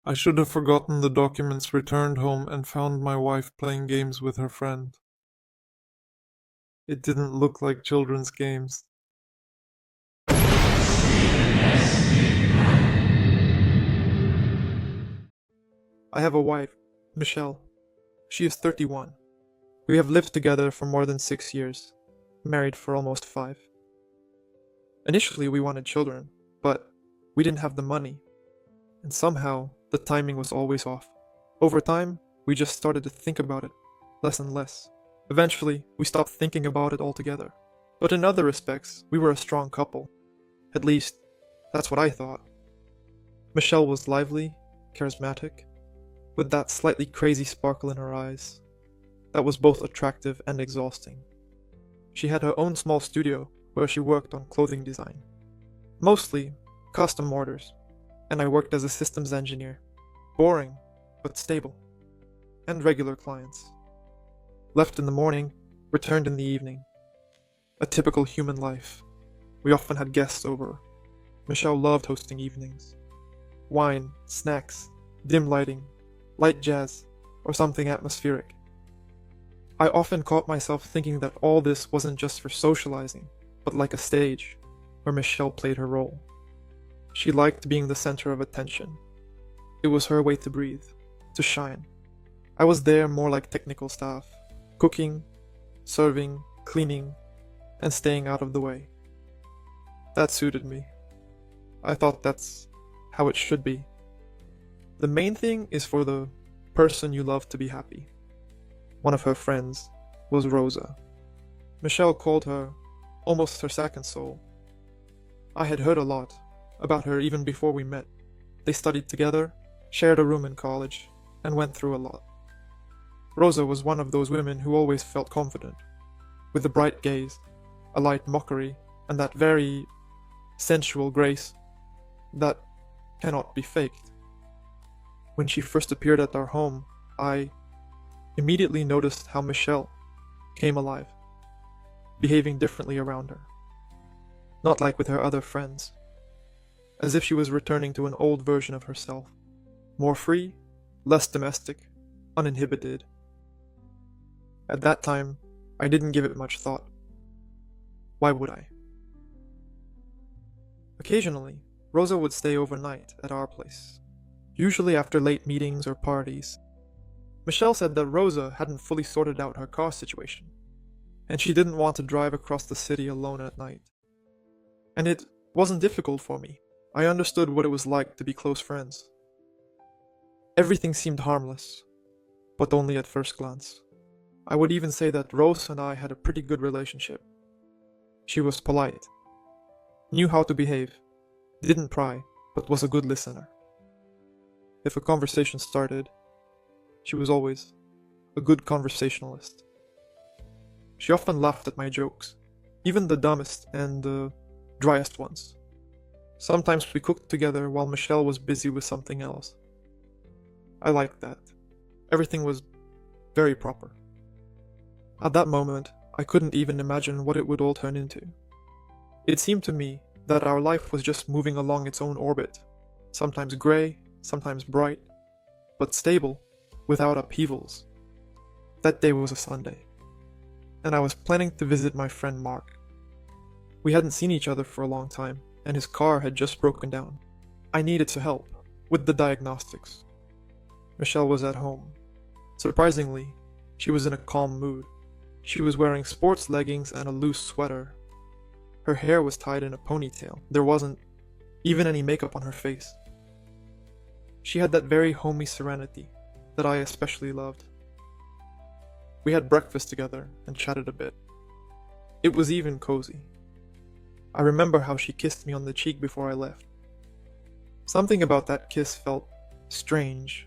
I should have forgotten the documents, returned home, and found my wife playing games with her friend. It didn't look like children's games. I have a wife, Michelle. She is 31. We have lived together for more than 6 years, married for almost 5. Initially, we wanted children, but we didn't have the money, and somehow the timing was always off. Over time, we just started to think about it, less and less. Eventually, we stopped thinking about it altogether. But in other respects, we were a strong couple. At least, that's what I thought. Michelle was lively, charismatic, with that slightly crazy sparkle in her eyes that was both attractive and exhausting. She had her own small studio where she worked on clothing design. Mostly custom orders, and I worked as a systems engineer. Boring, but stable. And regular clients. Left in the morning, returned in the evening. A typical human life. We often had guests over. Michelle loved hosting evenings. Wine, snacks, dim lighting, light jazz, or something atmospheric. I often caught myself thinking that all this wasn't just for socializing, but like a stage, where Michelle played her role. She liked being the center of attention. It was her way to breathe, to shine. I was there more like technical staff, cooking, serving, cleaning, and staying out of the way. That suited me. I thought that's how it should be. The main thing is for the person you love to be happy. One of her friends was Rosa. Michelle called her almost her second soul. I had heard a lot about her even before we met. They studied together, shared a room in college, and went through a lot. Rosa was one of those women who always felt confident, with a bright gaze, a light mockery, and that very sensual grace that cannot be faked. When she first appeared at our home, I immediately noticed how Michelle came alive, behaving differently around her. Not like with her other friends, as if she was returning to an old version of herself, more free, less domestic, uninhibited. At that time, I didn't give it much thought. Why would I? Occasionally, Rosa would stay overnight at our place, usually after late meetings or parties. Michelle said that Rosa hadn't fully sorted out her car situation, and she didn't want to drive across the city alone at night. And it wasn't difficult for me. I understood what it was like to be close friends. Everything seemed harmless, but only at first glance. I would even say that Rose and I had a pretty good relationship. She was polite, knew how to behave, didn't pry, but was a good listener. If a conversation started, she was always a good conversationalist. She often laughed at my jokes, even the dumbest and driest ones. Sometimes we cooked together while Michelle was busy with something else. I liked that. Everything was very proper. At that moment, I couldn't even imagine what it would all turn into. It seemed to me that our life was just moving along its own orbit, sometimes gray, sometimes bright, but stable, without upheavals. That day was a Sunday, and I was planning to visit my friend Mark. We hadn't seen each other for a long time, and his car had just broken down. I needed to help with the diagnostics. Michelle was at home. Surprisingly, she was in a calm mood. She was wearing sports leggings and a loose sweater. Her hair was tied in a ponytail. There wasn't even any makeup on her face. She had that very homey serenity that I especially loved. We had breakfast together and chatted a bit. It was even cozy. I remember how she kissed me on the cheek before I left. Something about that kiss felt strange.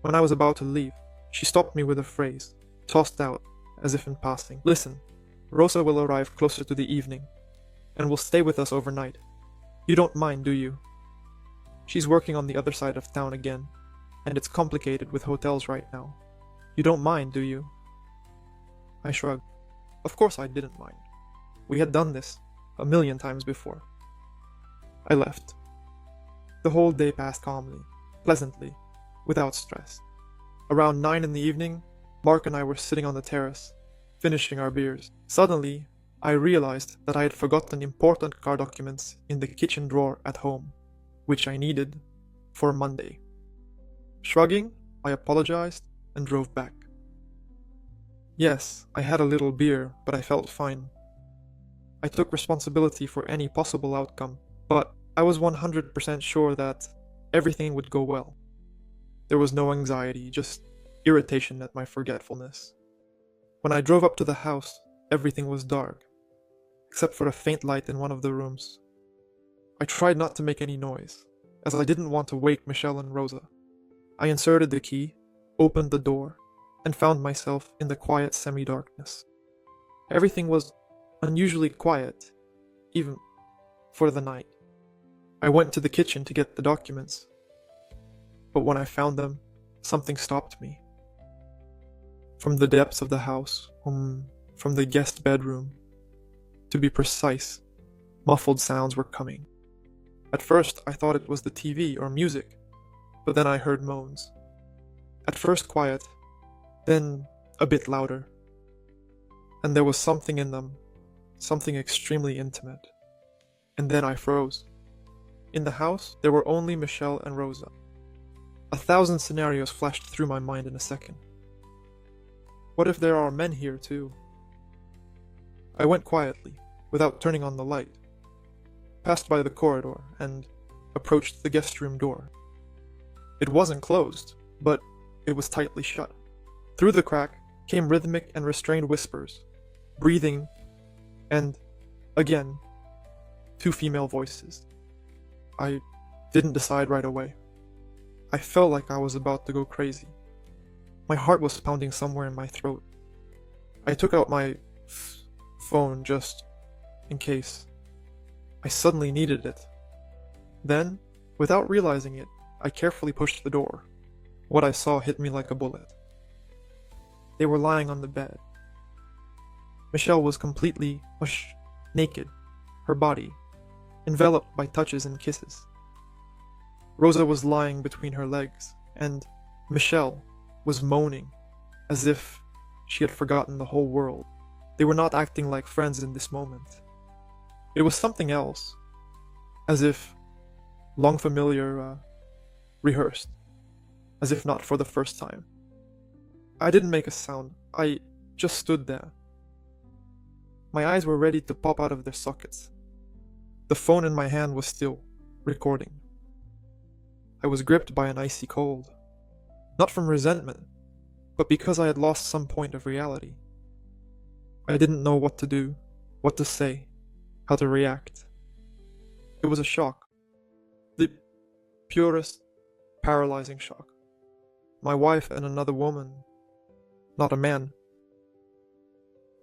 When I was about to leave, she stopped me with a phrase, tossed out as if in passing. Listen, Rosa will arrive closer to the evening, and will stay with us overnight. You don't mind, do you? She's working on the other side of town again, and it's complicated with hotels right now. You don't mind, do you? I shrugged. Of course I didn't mind. We had done this a million times before. I left. The whole day passed calmly, pleasantly, without stress. Around 9 in the evening, Mark and I were sitting on the terrace, finishing our beers. Suddenly, I realized that I had forgotten important car documents in the kitchen drawer at home, which I needed for Monday. Shrugging, I apologized and drove back. Yes, I had a little beer, but I felt fine. I took responsibility for any possible outcome, but I was 100% sure that everything would go well. There was no anxiety, just irritation at my forgetfulness. When I drove up to the house, everything was dark, except for a faint light in one of the rooms. I tried not to make any noise, as I didn't want to wake Michelle and Rosa. I inserted the key, opened the door, and found myself in the quiet semi-darkness. Everything was unusually quiet, even for the night. I went to the kitchen to get the documents, but when I found them, something stopped me. From the depths of the house, from the guest bedroom, to be precise, muffled sounds were coming. At first, I thought it was the TV or music, but then I heard moans. At first quiet, then a bit louder. And there was something in them, something extremely intimate. And then I froze. In the house, there were only Michelle and Rosa. 1,000 scenarios flashed through my mind in a second. What if there are men here too? I went quietly, without turning on the light, passed by the corridor, and approached the guest room door. It wasn't closed, but it was tightly shut. Through the crack came rhythmic and restrained whispers, breathing, and, again, 2 female voices. I didn't decide right away. I felt like I was about to go crazy. My heart was pounding somewhere in my throat. I took out my phone just in case. I suddenly needed it. Then, without realizing it, I carefully pushed the door. What I saw hit me like a bullet. They were lying on the bed. Michelle was completely naked, her body enveloped by touches and kisses. Rosa was lying between her legs, and Michelle was moaning as if she had forgotten the whole world. They were not acting like friends in this moment. It was something else, as if long familiar, rehearsed, as if not for the first time. I didn't make a sound. I just stood there. My eyes were ready to pop out of their sockets. The phone in my hand was still recording. I was gripped by an icy cold. Not from resentment, but because I had lost some point of reality. I didn't know what to do, what to say, how to react. It was a shock. The purest, paralyzing shock. My wife and another woman, not a man.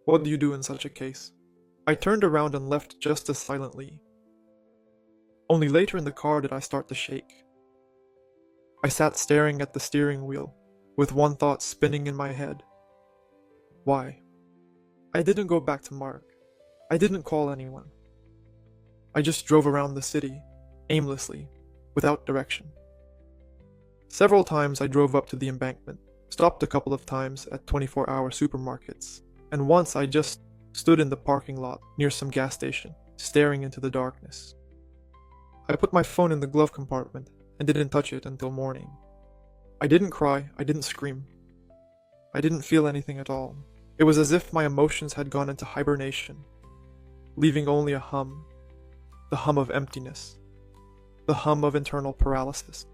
What do you do in such a case? I turned around and left just as silently. Only later in the car did I start to shake. I sat staring at the steering wheel, with one thought spinning in my head. Why? I didn't go back to Mark. I didn't call anyone. I just drove around the city, aimlessly, without direction. Several times I drove up to the embankment, stopped a couple of times at 24-hour supermarkets, and once I just stood in the parking lot near some gas station, staring into the darkness. I put my phone in the glove compartment and didn't touch it until morning. I didn't cry, I didn't scream. I didn't feel anything at all. It was as if my emotions had gone into hibernation, leaving only a hum, the hum of emptiness, the hum of internal paralysis.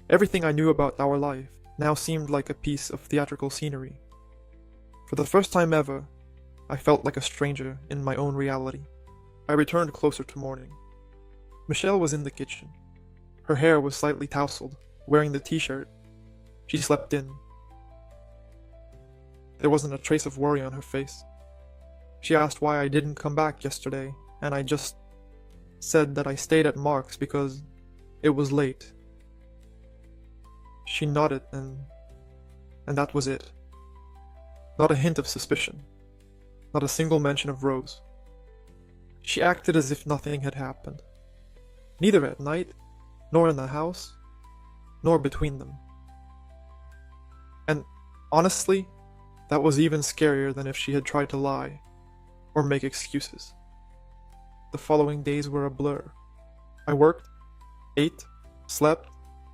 Everything I knew about our life now seemed like a piece of theatrical scenery. For the first time ever, I felt like a stranger in my own reality. I returned closer to morning. Michelle was in the kitchen. Her hair was slightly tousled, wearing the t-shirt. She slept in. There wasn't a trace of worry on her face. She asked why I didn't come back yesterday, and I just said that I stayed at Mark's because it was late. She nodded, and that was it. Not a hint of suspicion. Not a single mention of Rose. She acted as if nothing had happened. Neither at night, nor in the house, nor between them. And honestly, that was even scarier than if she had tried to lie or make excuses. The following days were a blur. I worked, ate, slept,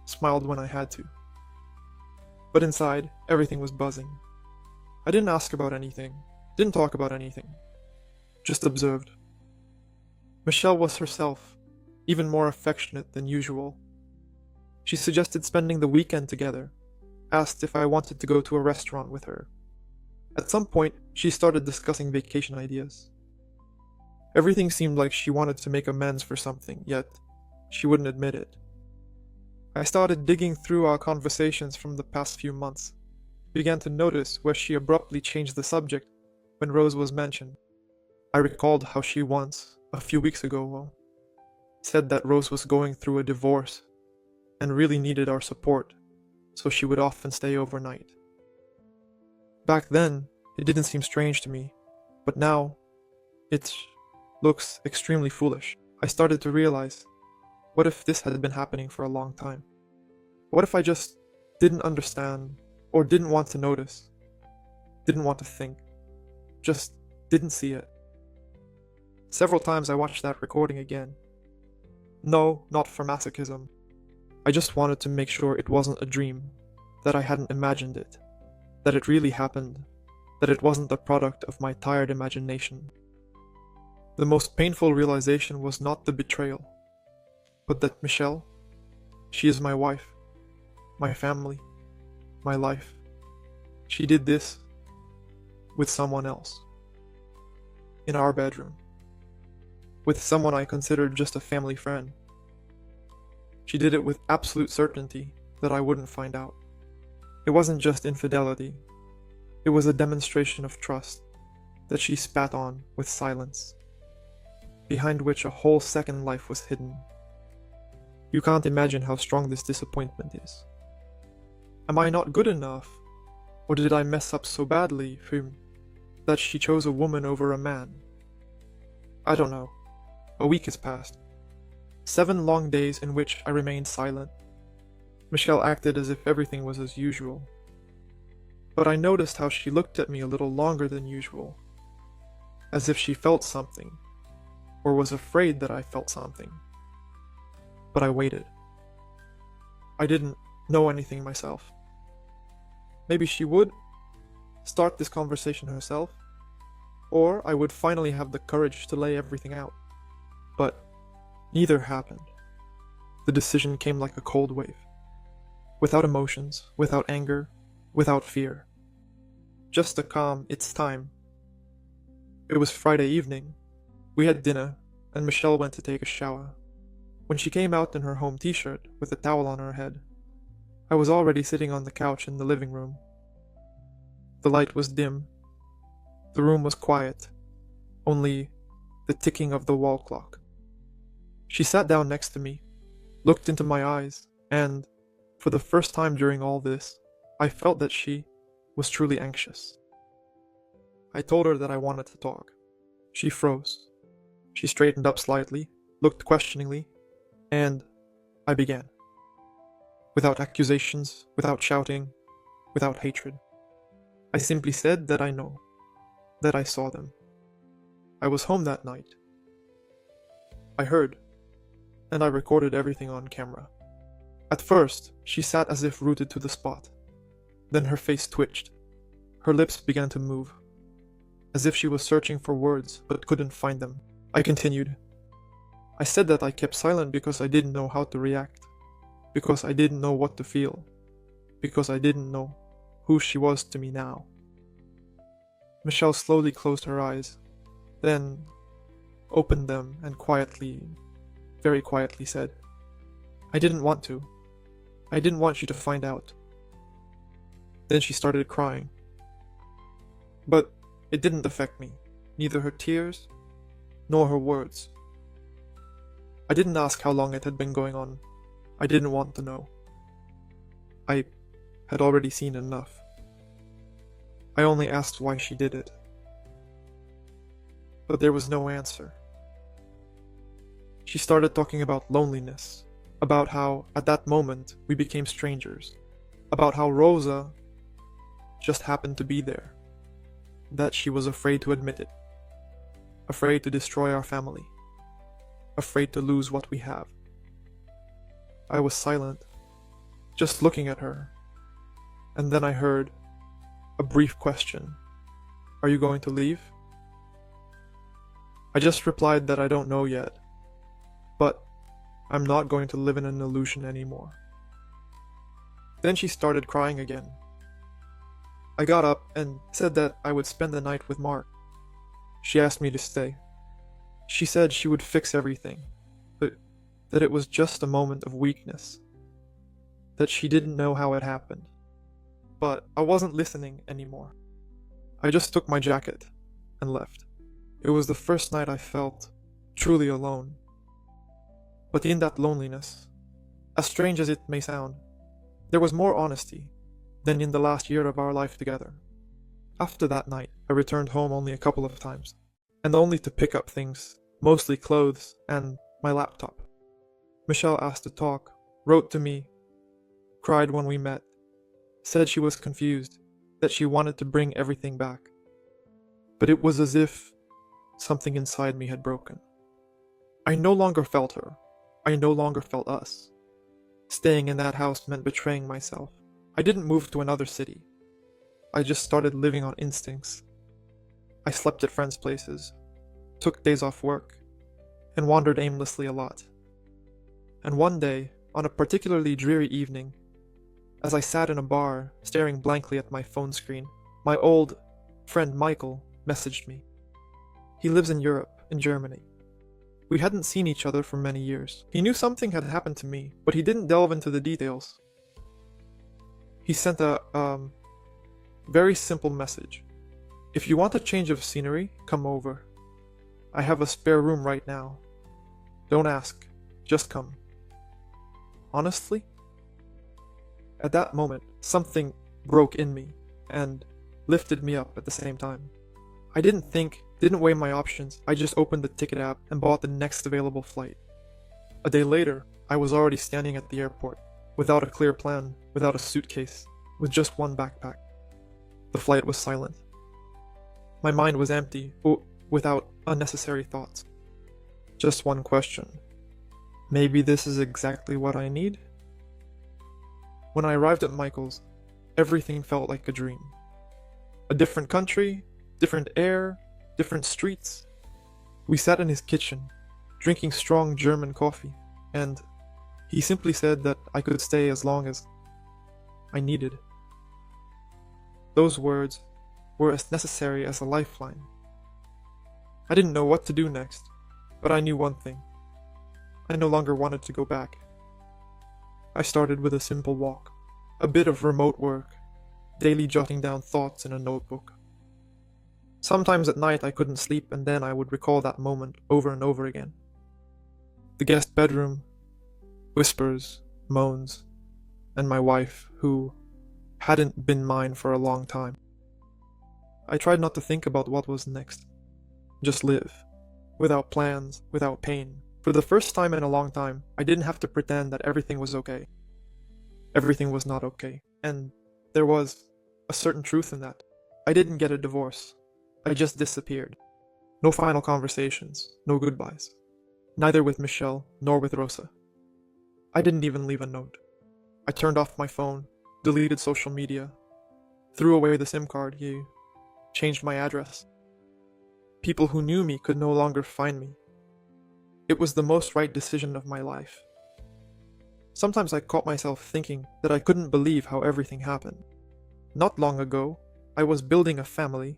smiled when I had to. But inside, everything was buzzing. I didn't ask about anything, didn't talk about anything, just observed. Michelle was herself, even more affectionate than usual. She suggested spending the weekend together, asked if I wanted to go to a restaurant with her. At some point, she started discussing vacation ideas. Everything seemed like she wanted to make amends for something, yet she wouldn't admit it. I started digging through our conversations from the past few months, began to notice where she abruptly changed the subject when Rose was mentioned. I recalled how she once, a few weeks ago, said that Rose was going through a divorce and really needed our support, so she would often stay overnight. Back then, it didn't seem strange to me, but now, it looks extremely foolish. I started to realize, what if this had been happening for a long time? What if I just didn't understand, or didn't want to notice, didn't want to think, just didn't see it? Several times I watched that recording again. No, not for masochism. I just wanted to make sure it wasn't a dream, that I hadn't imagined it, that it really happened, that it wasn't the product of my tired imagination. The most painful realization was not the betrayal, but that Michelle, she is my wife, my family, my life. She did this with someone else, in our bedroom, with someone I considered just a family friend. She did it with absolute certainty that I wouldn't find out. It wasn't just infidelity, it was a demonstration of trust that she spat on with silence, behind which a whole second life was hidden. You can't imagine how strong this disappointment is. Am I not good enough? Or did I mess up so badly that she chose a woman over a man? I don't know. A week has passed. 7 long days in which I remained silent. Michelle acted as if everything was as usual. But I noticed how she looked at me a little longer than usual, as if she felt something, or was afraid that I felt something. But I waited. I didn't know anything myself. Maybe she would start this conversation herself, or I would finally have the courage to lay everything out. But neither happened. The decision came like a cold wave, without emotions, without anger, without fear. Just a calm, it's time. It was Friday evening. We had dinner, and Michelle went to take a shower. When she came out in her home t-shirt with a towel on her head, I was already sitting on the couch in the living room. The light was dim. The room was quiet, only the ticking of the wall clock. She sat down next to me, looked into my eyes, and, for the first time during all this, I felt that she was truly anxious. I told her that I wanted to talk. She froze. She straightened up slightly, looked questioningly, and I began. Without accusations, without shouting, without hatred. I simply said that I know, that I saw them. I was home that night. I heard, and I recorded everything on camera. At first, she sat as if rooted to the spot. Then her face twitched. Her lips began to move, as if she was searching for words but couldn't find them. I continued. I said that I kept silent because I didn't know how to react, because I didn't know what to feel, because I didn't know who she was to me now. Michelle slowly closed her eyes, then opened them and quietly, very quietly said, "I didn't want to. I didn't want you to find out." Then she started crying. But it didn't affect me, neither her tears nor her words. I didn't ask how long it had been going on. I didn't want to know. I had already seen enough. I only asked why she did it. But there was no answer. She started talking about loneliness, about how, at that moment, we became strangers, about how Rosa just happened to be there, that she was afraid to admit it, afraid to destroy our family, afraid to lose what we have. I was silent, just looking at her, and then I heard a brief question. Are you going to leave? I just replied that I don't know yet, but I'm not going to live in an illusion anymore. Then she started crying again. I got up and said that I would spend the night with Mark. She asked me to stay. She said she would fix everything, but that it was just a moment of weakness, that she didn't know how it happened. But I wasn't listening anymore. I just took my jacket and left. It was the first night I felt truly alone. But in that loneliness, as strange as it may sound, there was more honesty than in the last year of our life together. After that night, I returned home only a couple of times, and only to pick up things, mostly clothes and my laptop. Michelle asked to talk, wrote to me, cried when we met, said she was confused, that she wanted to bring everything back. But it was as if something inside me had broken. I no longer felt her. I no longer felt us. Staying in that house meant betraying myself. I didn't move to another city. I just started living on instincts. I slept at friends' places, took days off work, and wandered aimlessly a lot. And one day, on a particularly dreary evening, as I sat in a bar staring blankly at my phone screen, my old friend Michael messaged me. He lives in Europe, in Germany. We hadn't seen each other for many years. He knew something had happened to me, but he didn't delve into the details. He sent a very simple message. If you want a change of scenery, come over. I have a spare room right now. Don't ask, just come. Honestly, at that moment, something broke in me and lifted me up at the same time. I didn't think, didn't weigh my options. I just opened the ticket app and bought the next available flight. A day later, I was already standing at the airport, without a clear plan, without a suitcase, with just one backpack. The flight was silent. My mind was empty, without unnecessary thoughts. Just one question. Maybe this is exactly what I need? When I arrived at Michael's, everything felt like a dream. A different country, different air, different streets. We sat in his kitchen, drinking strong German coffee, and he simply said that I could stay as long as I needed. Those words were as necessary as a lifeline. I didn't know what to do next, but I knew one thing. I no longer wanted to go back. I started with a simple walk, a bit of remote work, daily jotting down thoughts in a notebook. Sometimes at night I couldn't sleep, and then I would recall that moment over and over again. The guest bedroom, whispers, moans, and my wife, who hadn't been mine for a long time. I tried not to think about what was next. Just live. Without plans, without pain. For the first time in a long time, I didn't have to pretend that everything was okay. Everything was not okay, and there was a certain truth in that. I didn't get a divorce. I just disappeared. No final conversations, no goodbyes. Neither with Michelle, nor with Rosa. I didn't even leave a note. I turned off my phone, deleted social media, threw away the SIM card, changed my address. People who knew me could no longer find me. It was the most right decision of my life. Sometimes I caught myself thinking that I couldn't believe how everything happened. Not long ago, I was building a family,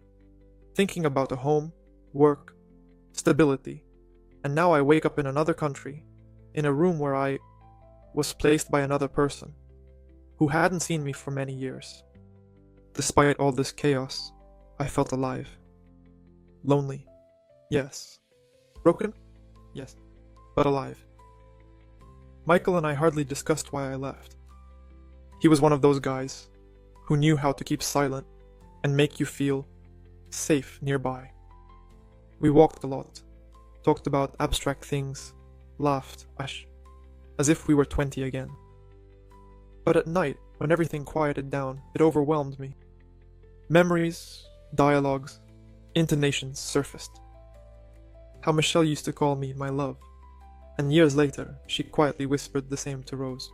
thinking about a home, work, stability, and now I wake up in another country, in a room where I was placed by another person, who hadn't seen me for many years. Despite all this chaos, I felt alive. Lonely, yes. Broken? Yes, but alive. Michael and I hardly discussed why I left. He was one of those guys who knew how to keep silent and make you feel safe nearby. We walked a lot, talked about abstract things, laughed, as if we were 20 again. But at night, when everything quieted down, it overwhelmed me. Memories, dialogues, intonations surfaced. How Michelle used to call me my love, and years later, she quietly whispered the same to Rose.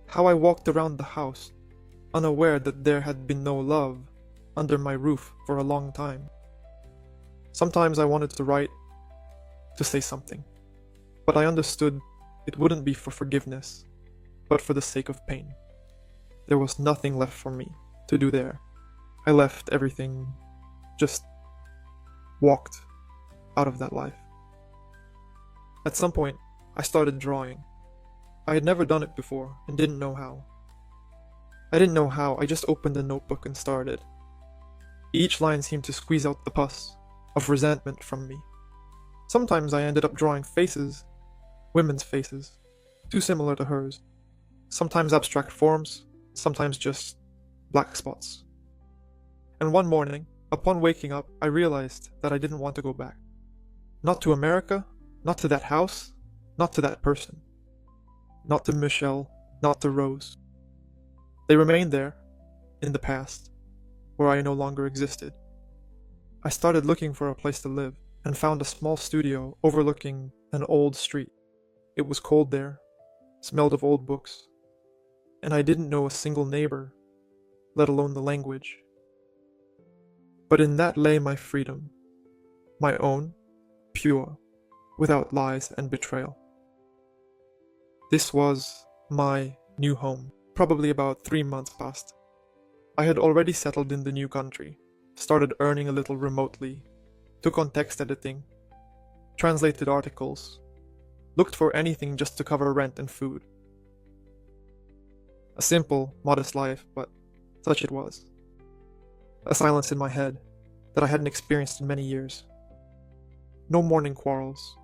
How I walked around the house, unaware that there had been no love under my roof for a long time. Sometimes I wanted to write, to say something, but I understood it wouldn't be for forgiveness, but for the sake of pain. There was nothing left for me to do there. I left everything, just walked out of that life. At some point, I started drawing. I had never done it before and didn't know how. I just opened a notebook and started. Each line seemed to squeeze out the pus of resentment from me. Sometimes I ended up drawing faces, women's faces, too similar to hers. Sometimes abstract forms, sometimes just black spots. And one morning, upon waking up, I realized that I didn't want to go back. Not to America, not to that house, not to that person. Not to Michelle, not to Rose. They remained there, in the past, where I no longer existed. I started looking for a place to live, and found a small studio overlooking an old street. It was cold there, smelled of old books, and I didn't know a single neighbor, let alone the language. But in that lay my freedom, my own, pure, without lies and betrayal. This was my new home. Probably about 3 months passed. I had already settled in the new country, started earning a little remotely, took on text editing, translated articles, looked for anything just to cover rent and food. A simple, modest life, but such it was. A silence in my head that I hadn't experienced in many years. No morning quarrels,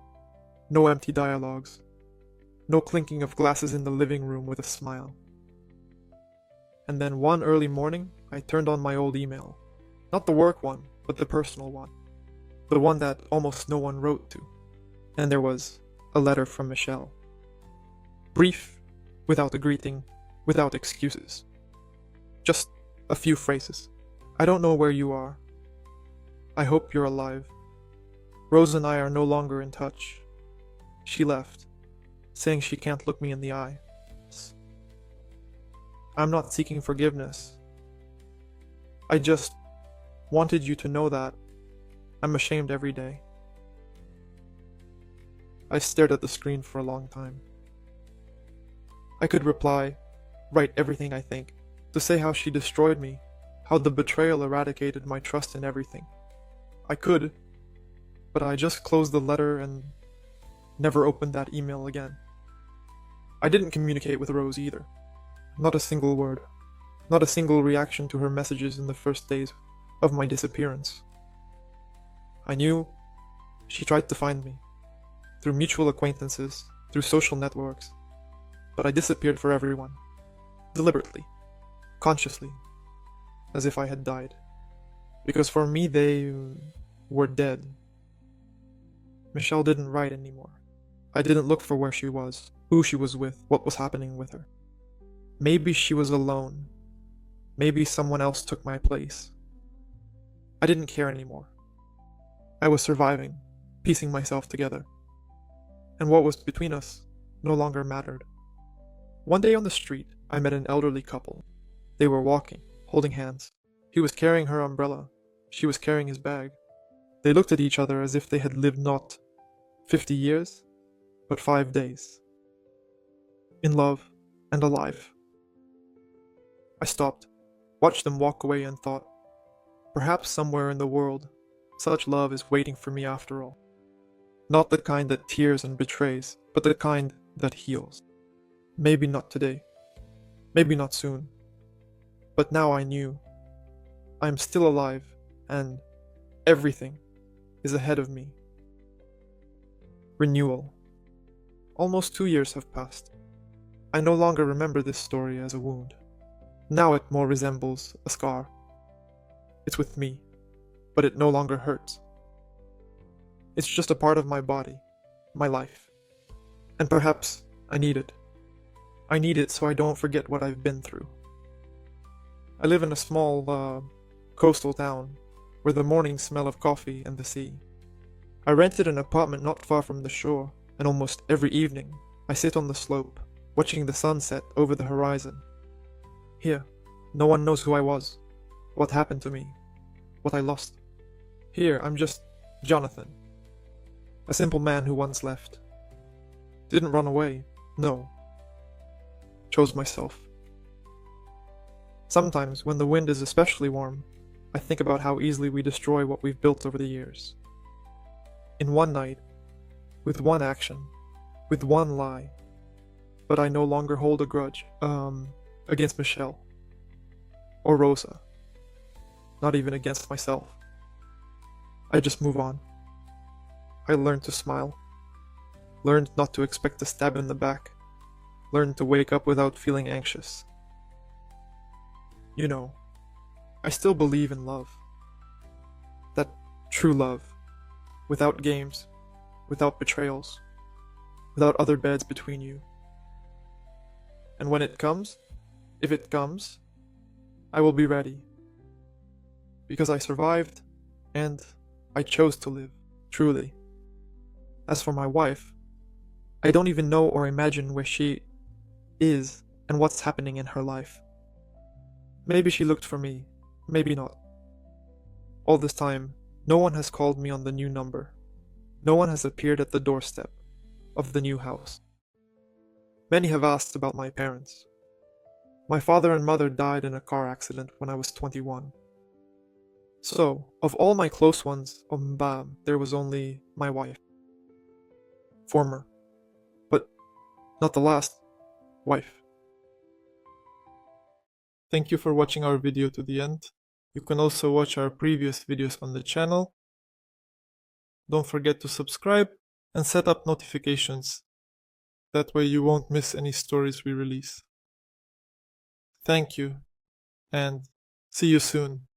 no empty dialogues, no clinking of glasses in the living room with a smile. And then one early morning, I turned on my old email. Not the work one, but the personal one. The one that almost no one wrote to. And there was a letter from Michelle. Brief, without a greeting, without excuses. Just a few phrases. I don't know where you are. I hope you're alive. Rose and I are no longer in touch. She left, saying she can't look me in the eye. I'm not seeking forgiveness. I just wanted you to know that I'm ashamed every day. I stared at the screen for a long time. I could reply, write everything I think, to say how she destroyed me, how the betrayal eradicated my trust in everything. I could, but I just closed the letter and never opened that email again. I didn't communicate with Rose either. Not a single word. Not a single reaction to her messages in the first days of my disappearance. I knew she tried to find me, through mutual acquaintances, through social networks, but I disappeared for everyone, deliberately, consciously, as if I had died. Because for me they were dead. Michelle didn't write anymore. I didn't look for where she was, who she was with, what was happening with her. Maybe she was alone. Maybe someone else took my place. I didn't care anymore. I was surviving, piecing myself together. And what was between us no longer mattered. One day on the street, I met an elderly couple. They were walking, holding hands. He was carrying her umbrella. She was carrying his bag. They looked at each other as if they had lived not 50 years, but 5 days. In love and alive. I stopped, watched them walk away and thought, perhaps somewhere in the world, such love is waiting for me after all. Not the kind that tears and betrays, but the kind that heals. Maybe not today. Maybe not soon. But now I knew. I am still alive, and everything is ahead of me. Renewal. Almost 2 years have passed. I no longer remember this story as a wound. Now it more resembles a scar. It's with me, but it no longer hurts. It's just a part of my body, my life. And perhaps I need it. I need it so I don't forget what I've been through. I live in a small, coastal town where the mornings smell of coffee and the sea. I rented an apartment not far from the shore, and almost every evening I sit on the slope, watching the sunset over the horizon. Here, no one knows who I was, what happened to me, what I lost. Here, I'm just Jonathan, a simple man who once left. Didn't run away, no. Chose myself. Sometimes, when the wind is especially warm, I think about how easily we destroy what we've built over the years. In one night, with one action, with one lie. But I no longer hold a grudge, against Michelle. Or Rosa. Not even against myself. I just move on. I learned to smile. Learned not to expect a stab in the back. Learned to wake up without feeling anxious. You know, I still believe in love. That true love. Without games. Without betrayals. Without other beds between you. And when it comes, if it comes, I will be ready. Because I survived, and I chose to live, truly. As for my wife, I don't even know or imagine where she is and what's happening in her life. Maybe she looked for me, maybe not. All this time, no one has called me on the new number. No one has appeared at the doorstep of the new house. Many have asked about my parents. My father and mother died in a car accident when I was 21. So, of all my close ones, there was only my wife. Former, but not the last, wife. Thank you for watching our video to the end. You can also watch our previous videos on the channel. Don't forget to subscribe and set up notifications. That way you won't miss any stories we release. Thank you, and see you soon.